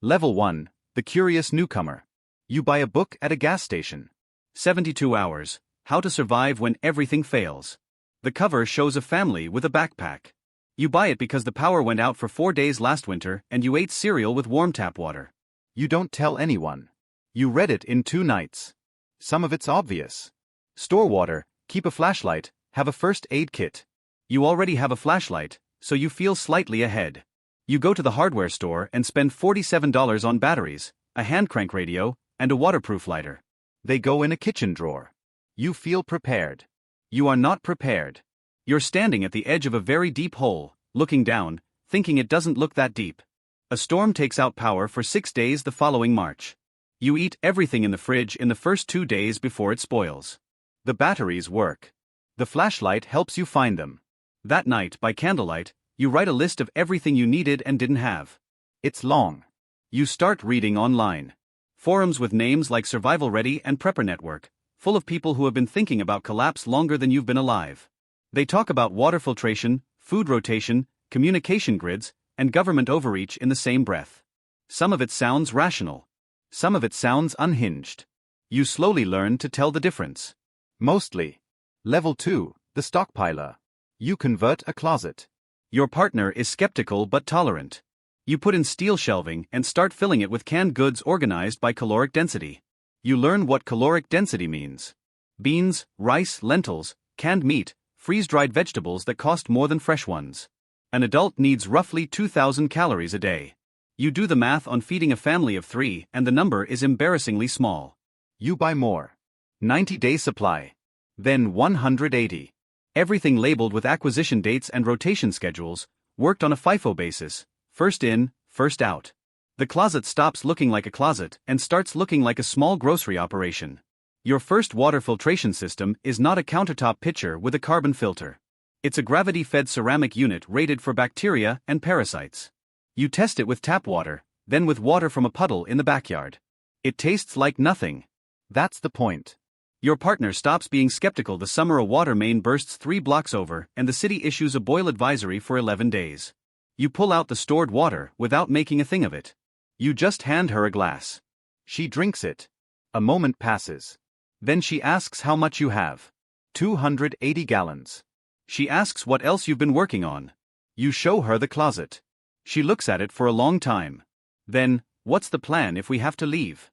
Level 1, the curious newcomer. You buy a book at a gas station. 72 hours, how to survive when everything fails. The cover shows a family with a backpack. You buy it because the power went out for 4 days last winter and you ate cereal with warm tap water. You don't tell anyone. You read it in 2 nights. Some of it's obvious. Store water, keep a flashlight, have a first aid kit. You already have a flashlight, so you feel slightly ahead. You go to the hardware store and spend $47 on batteries, a hand crank radio, and a waterproof lighter. They go in a kitchen drawer. You feel prepared. You are not prepared. You're standing at the edge of a very deep hole, looking down, thinking it doesn't look that deep. A storm takes out power for 6 days the following March. You eat everything in the fridge in the first 2 days before it spoils. The batteries work. The flashlight helps you find them. That night, by candlelight, you write a list of everything you needed and didn't have. It's long. You start reading online. Forums with names like Survival Ready and Prepper Network, full of people who have been thinking about collapse longer than you've been alive. They talk about water filtration, food rotation, communication grids, and government overreach in the same breath. Some of it sounds rational. Some of it sounds unhinged. You slowly learn to tell the difference. Mostly. Level 2, the stockpiler. You convert a closet. Your partner is skeptical but tolerant. You put in steel shelving and start filling it with canned goods organized by caloric density. You learn what caloric density means. Beans, rice, lentils, canned meat, freeze-dried vegetables that cost more than fresh ones. An adult needs roughly 2,000 calories a day. You do the math on feeding a family of 3 and the number is embarrassingly small. You buy more. 90-day supply. Then 180. Everything labeled with acquisition dates and rotation schedules, worked on a FIFO basis, first in, first out. The closet stops looking like a closet and starts looking like a small grocery operation. Your first water filtration system is not a countertop pitcher with a carbon filter. It's a gravity-fed ceramic unit rated for bacteria and parasites. You test it with tap water, then with water from a puddle in the backyard. It tastes like nothing. That's the point. Your partner stops being skeptical the summer a water main bursts 3 blocks over and the city issues a boil advisory for 11 days. You pull out the stored water without making a thing of it. You just hand her a glass. She drinks it. A moment passes. Then she asks how much you have. 280 gallons. She asks what else you've been working on. You show her the closet. She looks at it for a long time. Then, what's the plan if we have to leave?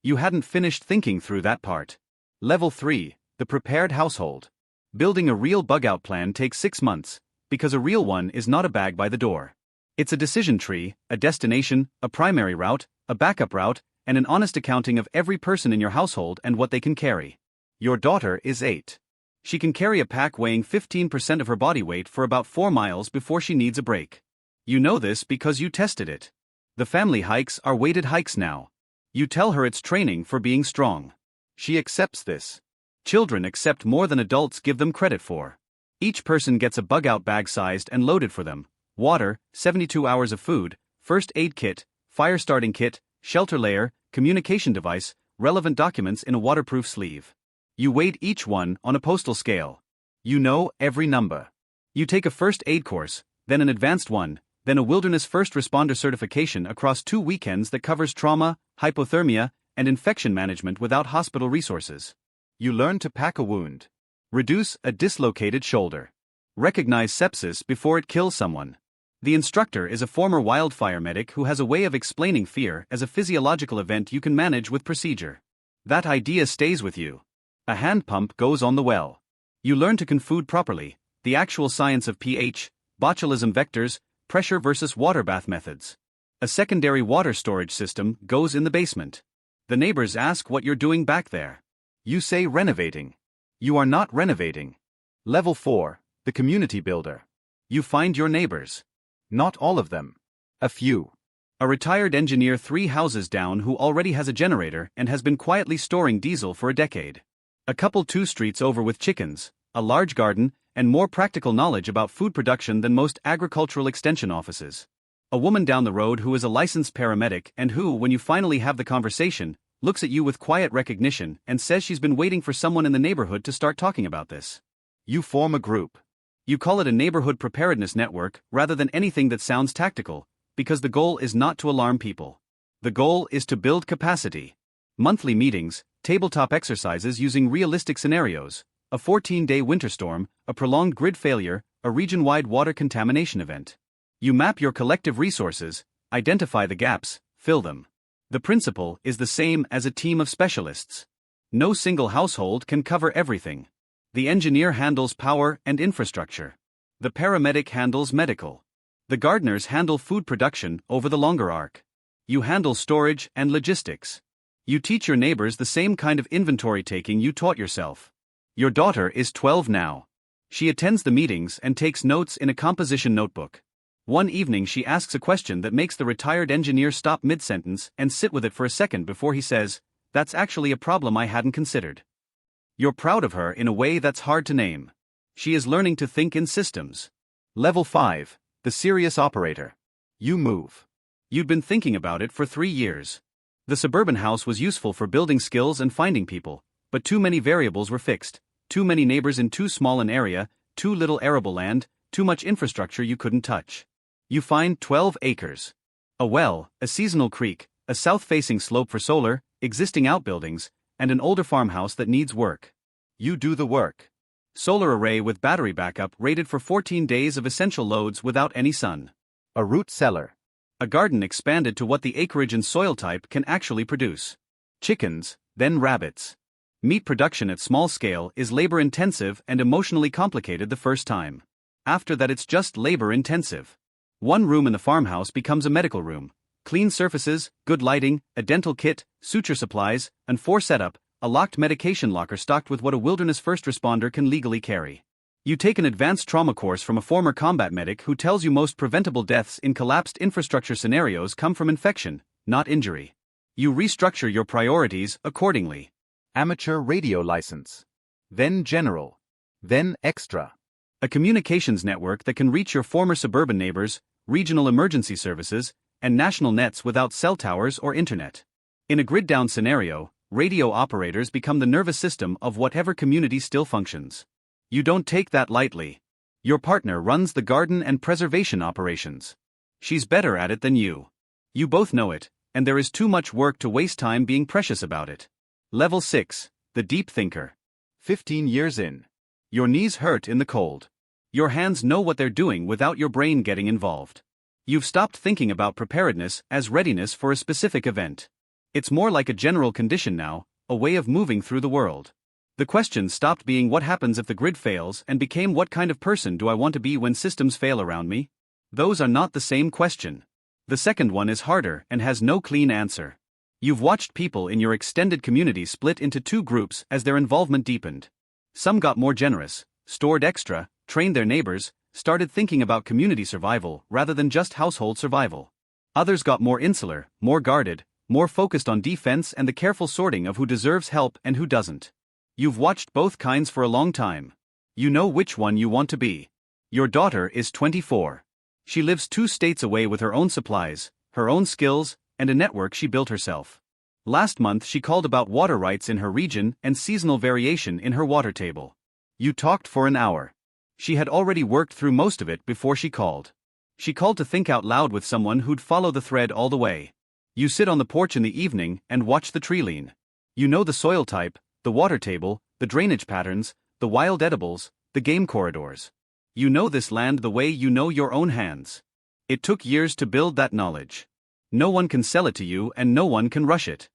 You hadn't finished thinking through that part. Level 3, the prepared household. Building a real bug-out plan takes 6 months, because a real one is not a bag by the door. It's a decision tree, a destination, a primary route, a backup route, and an honest accounting of every person in your household and what they can carry. Your daughter is 8. She can carry a pack weighing 15% of her body weight for about 4 miles before she needs a break. You know this because you tested it. The family hikes are weighted hikes now. You tell her it's training for being strong. She accepts this. Children accept more than adults give them credit for. Each person gets a bug-out bag sized and loaded for them. Water, 72 hours of food, first aid kit, fire starting kit, shelter layer, communication device, relevant documents in a waterproof sleeve. You weight each one on a postal scale. You know every number. You take a first aid course, then an advanced one, then a wilderness first responder certification across 2 weekends that covers trauma, hypothermia, and infection management without hospital resources. You learn to pack a wound. Reduce a dislocated shoulder. Recognize sepsis before it kills someone. The instructor is a former wildfire medic who has a way of explaining fear as a physiological event you can manage with procedure. That idea stays with you. A hand pump goes on the well. You learn to confood properly, the actual science of pH, botulism vectors, pressure versus water bath methods. A secondary water storage system goes in the basement. The neighbors ask what you're doing back there. You say renovating. You are not renovating. Level 4, the community builder. You find your neighbors. Not all of them. A few. A retired engineer 3 houses down who already has a generator and has been quietly storing diesel for a decade. A couple 2 streets over with chickens, a large garden, and more practical knowledge about food production than most agricultural extension offices. A woman down the road who is a licensed paramedic and who, when you finally have the conversation, looks at you with quiet recognition and says she's been waiting for someone in the neighborhood to start talking about this. You form a group. You call it a neighborhood preparedness network rather than anything that sounds tactical, because the goal is not to alarm people. The goal is to build capacity. Monthly meetings, tabletop exercises using realistic scenarios, a 14-day winter storm, a prolonged grid failure, a region-wide water contamination event. You map your collective resources, identify the gaps, fill them. The principle is the same as a team of specialists. No single household can cover everything. The engineer handles power and infrastructure. The paramedic handles medical. The gardeners handle food production over the longer arc. You handle storage and logistics. You teach your neighbors the same kind of inventory taking you taught yourself. Your daughter is 12 now. She attends the meetings and takes notes in a composition notebook. One evening she asks a question that makes the retired engineer stop mid-sentence and sit with it for a second before he says, "That's actually a problem I hadn't considered." You're proud of her in a way that's hard to name. She is learning to think in systems. Level 5, the serious operator. You move. You'd been thinking about it for 3 years. The suburban house was useful for building skills and finding people, but too many variables were fixed, too many neighbors in too small an area, too little arable land, too much infrastructure you couldn't touch. You find 12 acres. A well, a seasonal creek, a south-facing slope for solar, existing outbuildings, and an older farmhouse that needs work. You do the work. Solar array with battery backup rated for 14 days of essential loads without any sun. A root cellar. A garden expanded to what the acreage and soil type can actually produce. Chickens, then rabbits. Meat production at small scale is labor-intensive and emotionally complicated the first time. After that it's just labor-intensive. One room in the farmhouse becomes a medical room. Clean surfaces, good lighting, a dental kit, suture supplies, and for setup, a locked medication locker stocked with what a wilderness first responder can legally carry. You take an advanced trauma course from a former combat medic who tells you most preventable deaths in collapsed infrastructure scenarios come from infection, not injury. You restructure your priorities accordingly. Amateur radio license. Then general. Then extra. A communications network that can reach your former suburban neighbors, regional emergency services, and national nets without cell towers or internet. In a grid-down scenario, radio operators become the nervous system of whatever community still functions. You don't take that lightly. Your partner runs the garden and preservation operations. She's better at it than you. You both know it, and there is too much work to waste time being precious about it. Level 6, the deep thinker. 15 years in. Your knees hurt in the cold. Your hands know what they're doing without your brain getting involved. You've stopped thinking about preparedness as readiness for a specific event. It's more like a general condition now, a way of moving through the world. The question stopped being what happens if the grid fails and became what kind of person do I want to be when systems fail around me? Those are not the same question. The second one is harder and has no clean answer. You've watched people in your extended community split into two groups as their involvement deepened. Some got more generous, stored extra, trained their neighbors, started thinking about community survival rather than just household survival. Others got more insular, more guarded, more focused on defense and the careful sorting of who deserves help and who doesn't. You've watched both kinds for a long time. You know which one you want to be. Your daughter is 24. She lives 2 states away with her own supplies, her own skills, and a network she built herself. Last month she called about water rights in her region and seasonal variation in her water table. You talked for an hour. She had already worked through most of it before she called. She called to think out loud with someone who'd follow the thread all the way. You sit on the porch in the evening and watch the tree lean. You know the soil type, the water table, the drainage patterns, the wild edibles, the game corridors. You know this land the way you know your own hands. It took years to build that knowledge. No one can sell it to you and no one can rush it.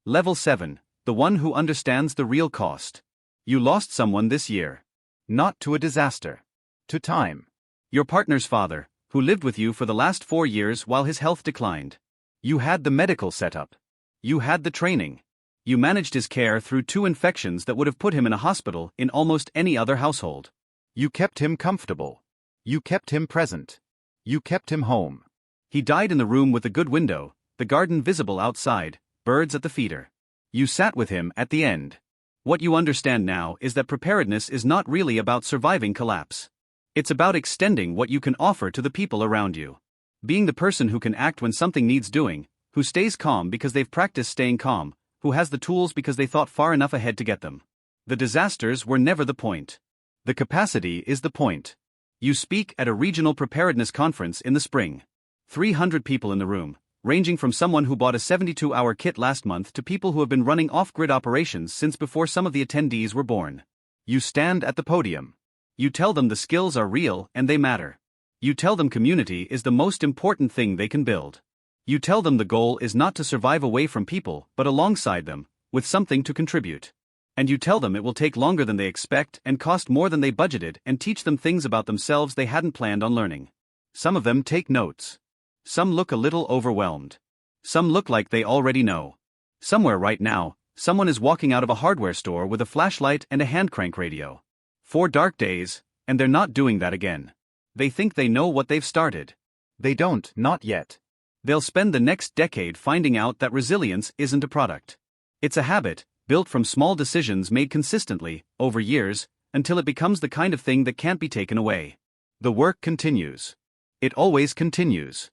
Level 7, the one who understands the real cost. You lost someone this year. Not to a disaster. To time. Your partner's father, who lived with you for the last 4 years while his health declined. You had the medical setup. You had the training. You managed his care through 2 infections that would have put him in a hospital in almost any other household. You kept him comfortable. You kept him present. You kept him home. He died in the room with the good window, the garden visible outside, birds at the feeder. You sat with him at the end. What you understand now is that preparedness is not really about surviving collapse. It's about extending what you can offer to the people around you. Being the person who can act when something needs doing, who stays calm because they've practiced staying calm, who has the tools because they thought far enough ahead to get them. The disasters were never the point. The capacity is the point. You speak at a regional preparedness conference in the spring. 300 people in the room, ranging from someone who bought a 72-hour kit last month to people who have been running off-grid operations since before some of the attendees were born. You stand at the podium. You tell them the skills are real and they matter. You tell them community is the most important thing they can build. You tell them the goal is not to survive away from people but alongside them, with something to contribute. And you tell them it will take longer than they expect and cost more than they budgeted and teach them things about themselves they hadn't planned on learning. Some of them take notes. Some look a little overwhelmed. Some look like they already know. Somewhere right now, someone is walking out of a hardware store with a flashlight and a hand crank radio. 4 dark days, and they're not doing that again. They think they know what they've started. They don't, not yet. They'll spend the next decade finding out that resilience isn't a product. It's a habit, built from small decisions made consistently, over years, until it becomes the kind of thing that can't be taken away. The work continues. It always continues.